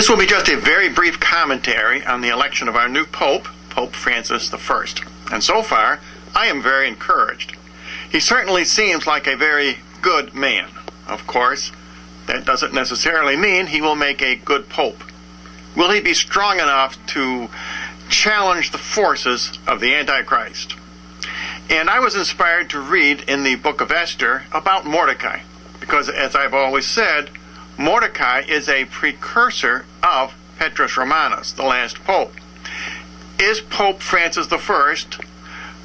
This will be just a very brief commentary on the election of our new Pope, Pope Francis I. And so far, I am very encouraged. He certainly seems like a very good man. Of course, that doesn't necessarily mean he will make a good Pope. Will he be strong enough to challenge the forces of the Antichrist? And I was inspired to read in the book of Esther about Mordecai, because as I've always said, Mordecai is a precursor of Petrus Romanus, the last pope. Is Pope Francis I,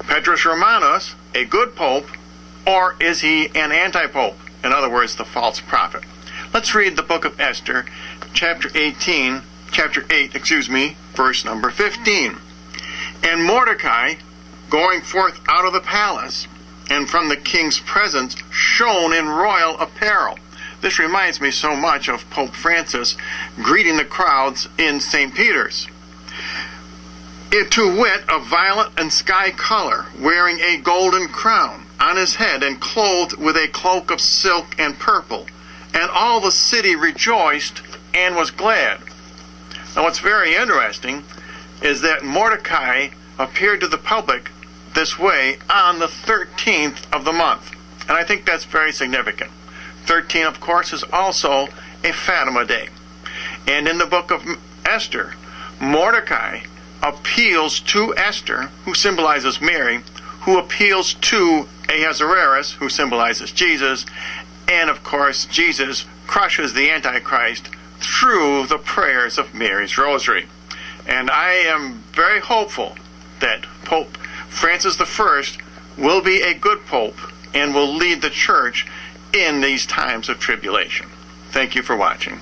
Petrus Romanus, a good pope, or is he an anti-pope? In other words, the false prophet. Let's read the book of Esther, chapter 8, verse number 15. And Mordecai, going forth out of the palace, and from the king's presence, shone in royal apparel. This reminds me so much of Pope Francis greeting the crowds in St. Peter's. To wit, of violet and sky color, wearing a golden crown on his head, and clothed with a cloak of silk and purple. And all the city rejoiced and was glad. Now what's very interesting is that Mordecai appeared to the public this way on the 13th of the month. And I think that's very significant. 13, of course, is also a Fatima day. And in the book of Esther, Mordecai appeals to Esther, who symbolizes Mary, who appeals to Ahasuerus, who symbolizes Jesus, and of course, Jesus crushes the Antichrist through the prayers of Mary's rosary. And I am very hopeful that Pope Francis I will be a good pope and will lead the church in these times of tribulation. Thank you for watching.